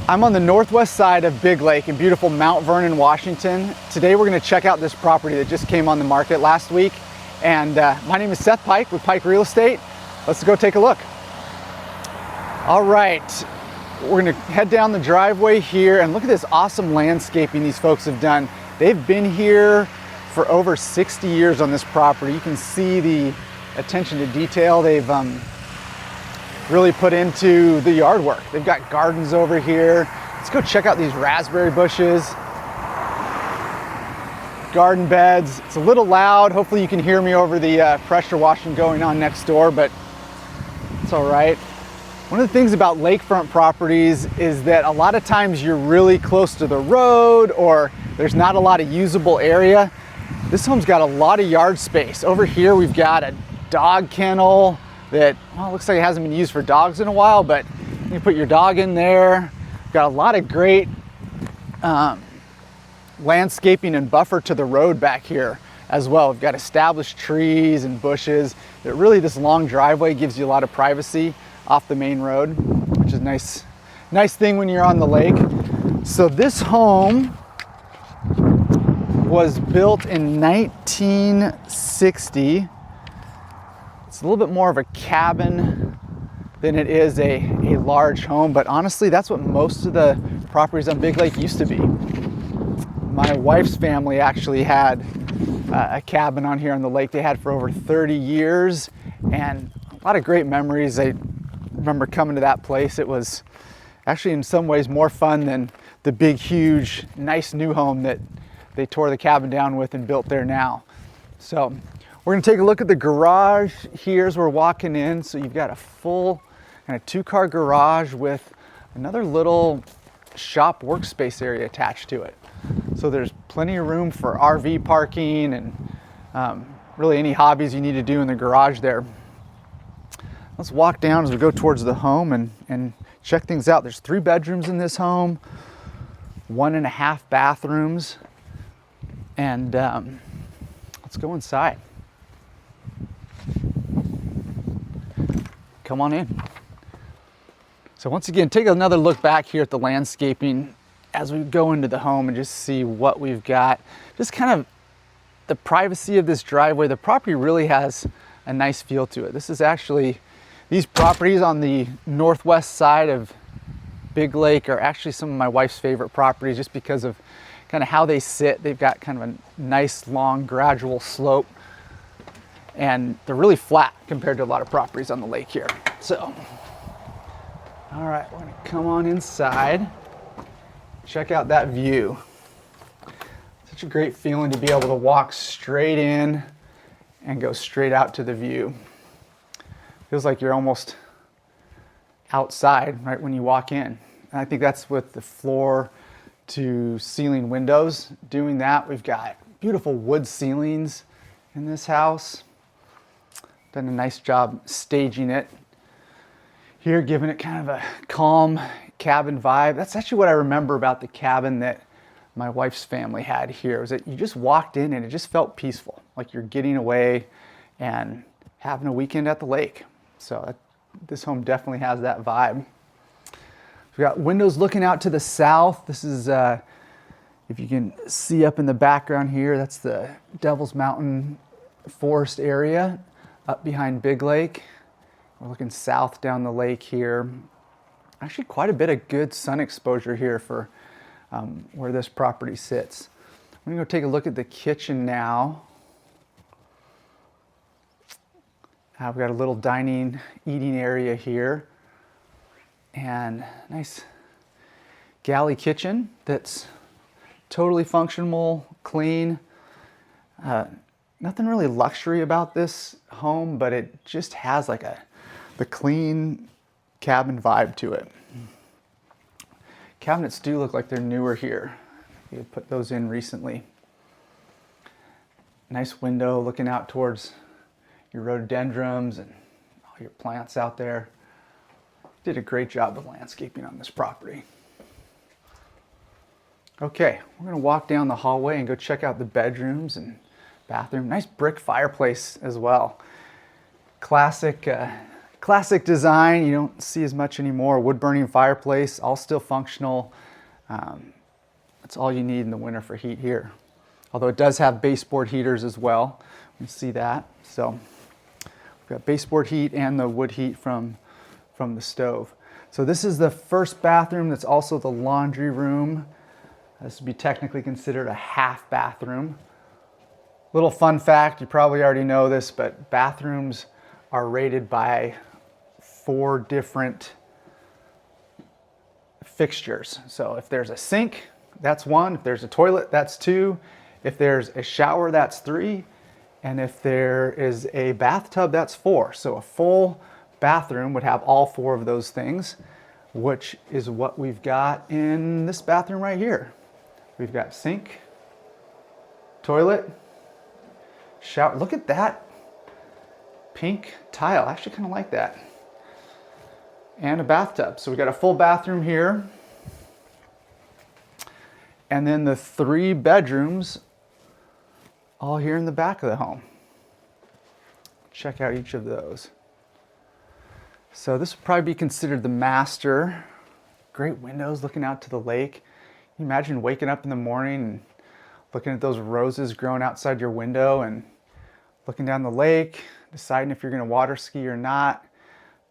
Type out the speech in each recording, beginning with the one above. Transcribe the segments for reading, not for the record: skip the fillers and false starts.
I'm on the northwest side of Big Lake in beautiful Mount Vernon, Washington. Today we're going to check out this property that just came on the market last week. And my name is Seth Pike with Pike Real Estate. Let's go take a look. All right, we're going to head down the driveway here and look at this awesome landscaping these folks have done. They've been here for over 60 years on this property. You can see the attention to detail they've really put into the yard work. They've got gardens over here. Let's go check out these raspberry bushes, garden beds. It's a little loud. Hopefully you can hear me over the pressure washing going on next door, but it's all right. One of the things about lakefront properties is that a lot of times you're really close to the road or there's not a lot of usable area. This home's got a lot of yard space. Over here we've got a dog kennel that, well, looks like it hasn't been used for dogs in a while, but you can put your dog in there. Got a lot of great landscaping and buffer to the road back here as well. We've got established trees and bushes. That really, this long driveway gives you a lot of privacy off the main road, which is nice thing when you're on the lake. So this home was built in 1960. It's a little bit more of a cabin than it is a large home, but honestly, that's what most of the properties on Big Lake used to be. My wife's family actually had a cabin on here on the lake. They had for over 30 years, and a lot of great memories. I remember coming to that place. It was actually in some ways more fun than the big, huge, nice new home that they tore the cabin down with and built there now. So we're gonna take a look at the garage here as we're walking in. So you've got a full kind of 2-car garage with another little shop workspace area attached to it. So there's plenty of room for RV parking and really any hobbies you need to do in the garage there. Let's walk down as we go towards the home and check things out. There's 3 bedrooms in this home, 1.5 bathrooms, and let's go inside. Come on in. So once again, take another look back here at the landscaping as we go into the home and just see what we've got. Just kind of the privacy of this driveway. The property really has a nice feel to it. This is actually, these properties on the northwest side of Big Lake are actually some of my wife's favorite properties just because of kind of how they sit. They've got kind of a nice, long, gradual slope, and they're really flat compared to a lot of properties on the lake here. So, all right, we're gonna come on inside, check out that view. Such a great feeling to be able to walk straight in and go straight out to the view. Feels like you're almost outside right when you walk in. And I think that's with the floor to ceiling windows doing that. We've got beautiful wood ceilings in this house. Done a nice job staging it here, giving it kind of a calm cabin vibe. That's actually what I remember about the cabin that my wife's family had here, was that you just walked in and it just felt peaceful, like you're getting away and having a weekend at the lake. So this home definitely has that vibe. We've got windows looking out to the south. This is, if you can see up in the background here, that's the Devil's Mountain forest area up behind Big Lake. We're looking south down the lake here. Actually quite a bit of good sun exposure here for where this property sits. I'm gonna go take a look at the kitchen now. We've got a little dining, eating area here, and nice galley kitchen that's totally functional, clean. Nothing really luxury about this home, but it just has like the clean cabin vibe to it. Cabinets do look like they're newer here. You put those in recently. Nice window looking out towards your rhododendrons and all your plants out there. Did a great job of landscaping on this property. Okay, we're gonna walk down the hallway and go check out the bedrooms and bathroom. Nice brick fireplace as well. Classic Classic design, you don't see as much anymore. Wood burning fireplace, all still functional. That's all you need in the winter for heat here. Although it does have baseboard heaters as well. You see that. So we've got baseboard heat and the wood heat from the stove. So this is the first bathroom. That's also the laundry room. This would be technically considered a half bathroom. Little fun fact, you probably already know this, but bathrooms are rated by 4 different fixtures. So if there's a sink, that's 1. If there's a toilet, that's 2. If there's a shower, that's 3. And if there is a bathtub, that's 4. So a full bathroom would have all 4 of those things, which is what we've got in this bathroom right here. We've got sink, toilet, shower. Look at that pink tile. I actually kind of like that. And a bathtub. So we got a full bathroom here. And then the 3 bedrooms all here in the back of the home. Check out each of those. So this would probably be considered the master. Great windows looking out to the lake. Can you imagine waking up in the morning and looking at those roses growing outside your window and looking down the lake, deciding if you're going to water ski or not.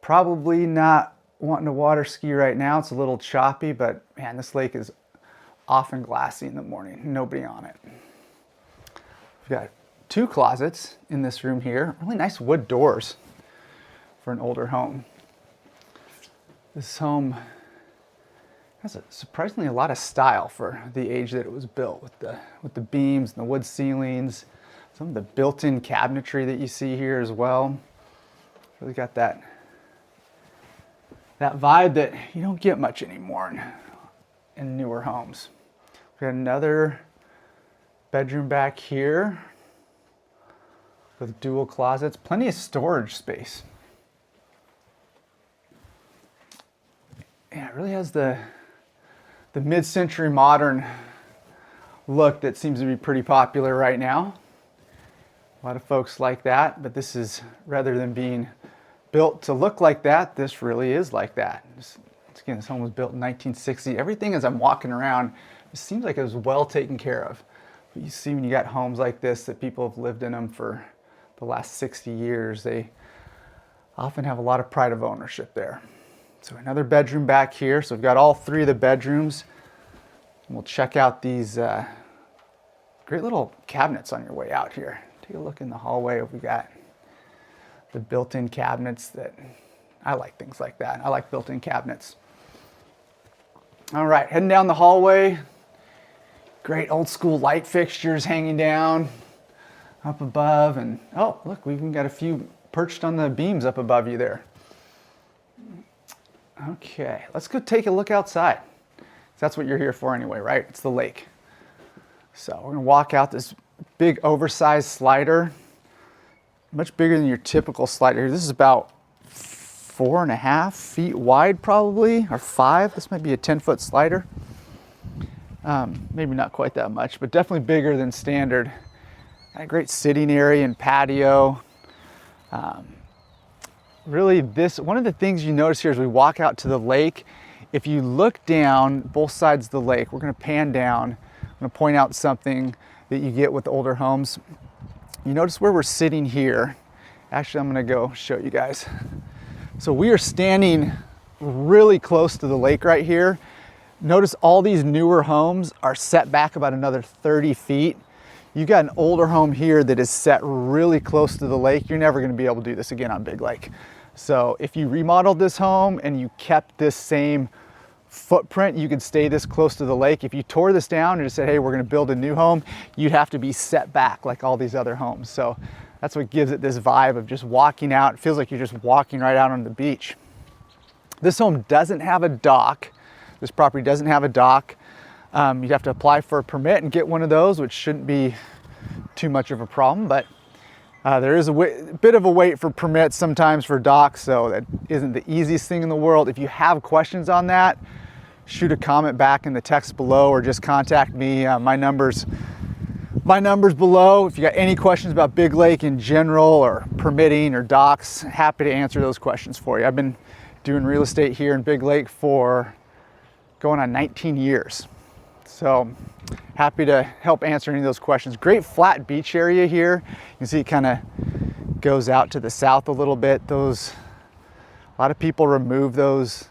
Probably not wanting to water ski right now. It's a little choppy, but man, this lake is often glassy in the morning. Nobody on it. We've got 2 closets in this room here. Really nice wood doors for an older home. This home has surprisingly a lot of style for the age that it was built, with the beams and the wood ceilings, some of the built-in cabinetry that you see here as well. Really got that vibe that you don't get much anymore in newer homes. We got another bedroom back here with dual closets, plenty of storage space. Yeah, it really has the mid-century modern look that seems to be pretty popular right now. A lot of folks like that, but this is, rather than being built to look like that, this really is like that. Again, this home was built in 1960. Everything as I'm walking around, it seems like it was well taken care of. But you see when you got homes like this that people have lived in them for the last 60 years, they often have a lot of pride of ownership there. So another bedroom back here. So we've got all 3 of the bedrooms. And we'll check out these great little cabinets on your way out here. Take a look in the hallway. We've got the built-in cabinets that I like things like that. I like built-in cabinets. All right, heading down the hallway. Great old school light fixtures hanging down up above. And oh, look, we've even got a few perched on the beams up above you there. Okay, let's go take a look outside. That's what you're here for anyway, right? It's the lake. So we're gonna walk out this big oversized slider, much bigger than your typical slider. This is about 4.5 feet wide probably, or 5. This might be a 10-foot slider. Maybe not quite that much, but definitely bigger than standard. Got a great sitting area and patio. Really, one of the things you notice here as we walk out to the lake, if you look down both sides of the lake, we're going to pan down. I'm going to point out something that you get with older homes. You notice where we're sitting here. Actually, I'm going to go show you guys. So we are standing really close to the lake right here. Notice all these newer homes are set back about another 30 feet. You got an older home here that is set really close to the lake. You're never going to be able to do this again on Big Lake. So if you remodeled this home and you kept this same footprint, you could stay this close to the lake. If you tore this down and just said, hey, we're going to build a new home, you'd have to be set back like all these other homes. So that's what gives it this vibe of just walking out. It feels like you're just walking right out on the beach. This home doesn't have a dock. This property doesn't have a dock. You'd have to apply for a permit and get one of those, which shouldn't be too much of a problem, but there is a bit of a wait for permits sometimes for docks, so that isn't the easiest thing in the world. If you have questions on that, shoot a comment back in the text below or just contact me. My number's My number's below. If you got any questions about Big Lake in general or permitting or docks, happy to answer those questions for you. I've been doing real estate here in Big Lake for going on 19 years. So happy to help answer any of those questions. Great flat beach area here. You can see it kind of goes out to the south a little bit. A lot of people remove those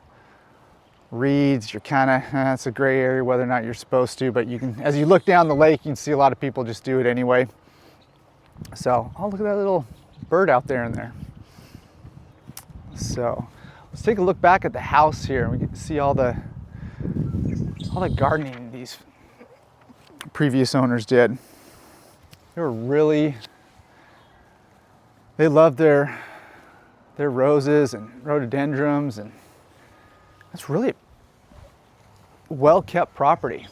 reeds. You're kind of, it's a gray area whether or not you're supposed to, but you can, as you look down the lake, you can see a lot of people just do it anyway. So, oh, look at that little bird out there in there. So let's take a look back at the house here, and we can see all the gardening these previous owners did. They loved their roses and rhododendrons, and that's really well-kept property.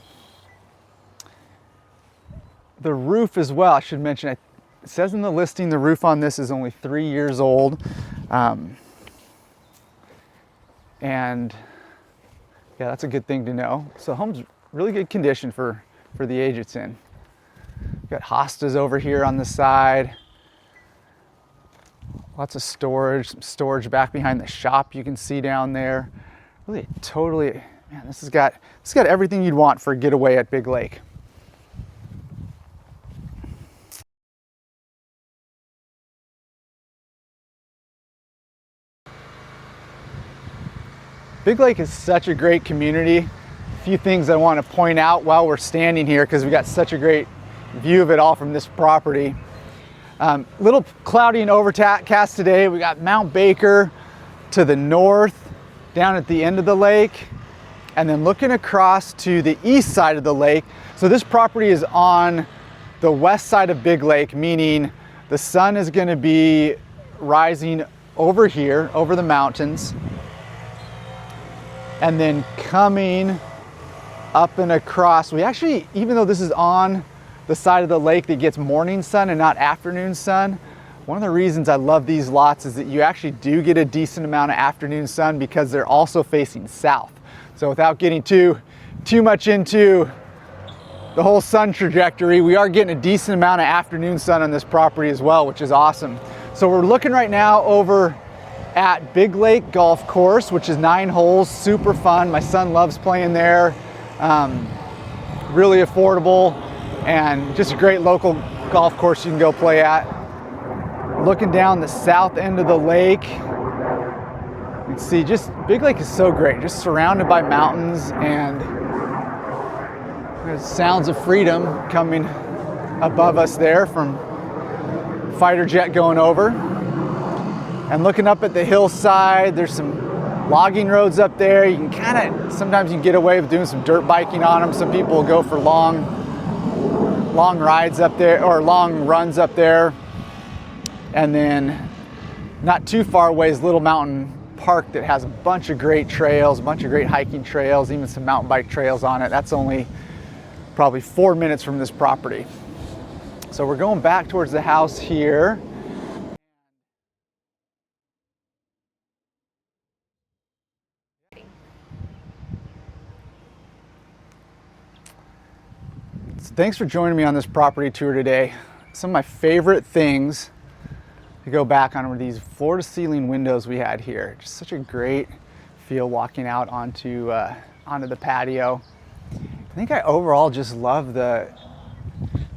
The roof as well, I should mention, it says in the listing the roof on this is only 3 years old. And yeah, that's a good thing to know. So the home's really good condition for the age it's in. We've got hostas over here on the side. Lots of storage, some storage back behind the shop you can see down there. Really totally, man, this has got everything you'd want for a getaway at Big Lake. Big Lake is such a great community. A few things I want to point out while we're standing here because we got such a great view of it all from this property. Little cloudy and overcast today. We got Mount Baker to the north, down at the end of the lake, and then looking across to the east side of the lake. So this property is on the west side of Big Lake, meaning the sun is going to be rising over here, over the mountains, and then coming up and across. We actually, even though this is on the side of the lake that gets morning sun and not afternoon sun, one of the reasons I love these lots is that you actually do get a decent amount of afternoon sun because they're also facing south. So without getting too much into the whole sun trajectory, we are getting a decent amount of afternoon sun on this property as well, which is awesome. So we're looking right now over at Big Lake Golf Course, which is 9 holes, super fun. My son loves playing there. Really affordable and just a great local golf course you can go play at. Looking down the south end of the lake, you can see just Big Lake is so great, just surrounded by mountains, and there's sounds of freedom coming above us there from fighter jet going over. And looking up at the hillside, there's some logging roads up there. You can sometimes you can get away with doing some dirt biking on them. Some people will go for long rides up there, or long runs up there. And then not too far away is Little Mountain Park that has a bunch of great trails, a bunch of great hiking trails, even some mountain bike trails on it. That's only probably 4 minutes from this property. So we're going back towards the house here. Thanks for joining me on this property tour today. Some of my favorite things to go back on were these floor-to-ceiling windows we had here. Just such a great feel walking out onto the patio. I think I overall just love the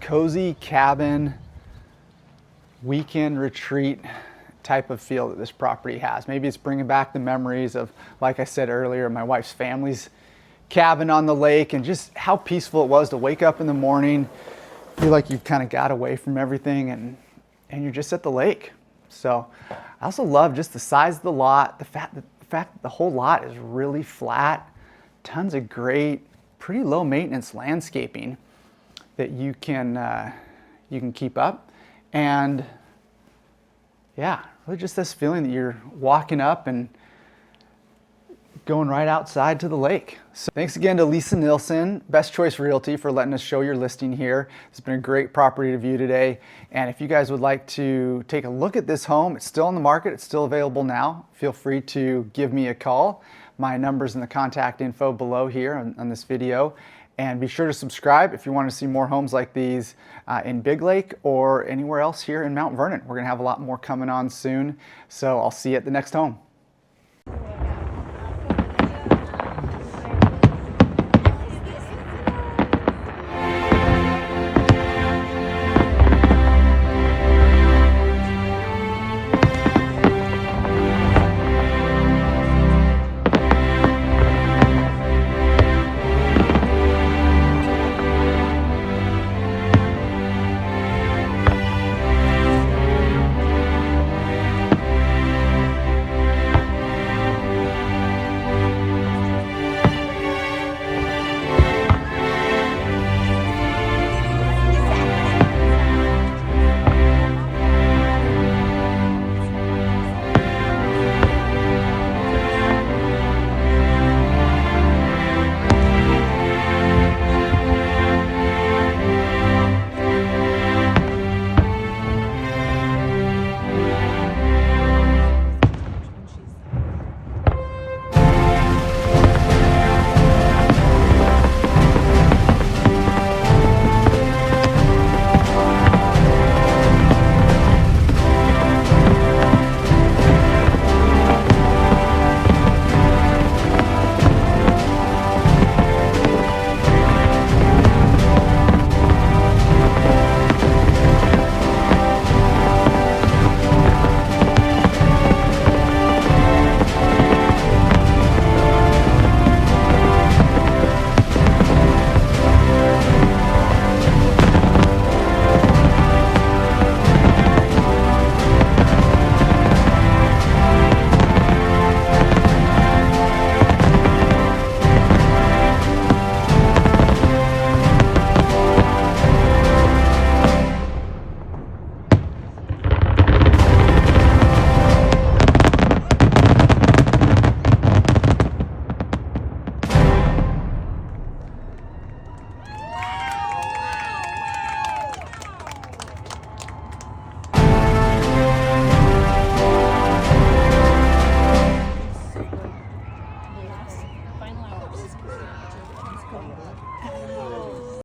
cozy cabin weekend retreat type of feel that this property has. Maybe it's bringing back the memories of, like I said earlier, my wife's family's cabin on the lake, and just how peaceful it was to wake up in the morning, feel like you've kind of got away from everything, and you're just at the lake. So I also love just the size of the lot, the fact that the whole lot is really flat, tons of great, pretty low maintenance landscaping that you can keep up, and yeah, really just this feeling that you're walking up and going right outside to the lake. So thanks again to Lisa Nilsson, Best Choice Realty, for letting us show your listing here. It's been a great property to view today. And if you guys would like to take a look at this home, it's still on the market, it's still available now. Feel free to give me a call. My number's in the contact info below here on this video. And be sure to subscribe if you want to see more homes like these in Big Lake or anywhere else here in Mount Vernon. We're going to have a lot more coming on soon. So I'll see you at the next home.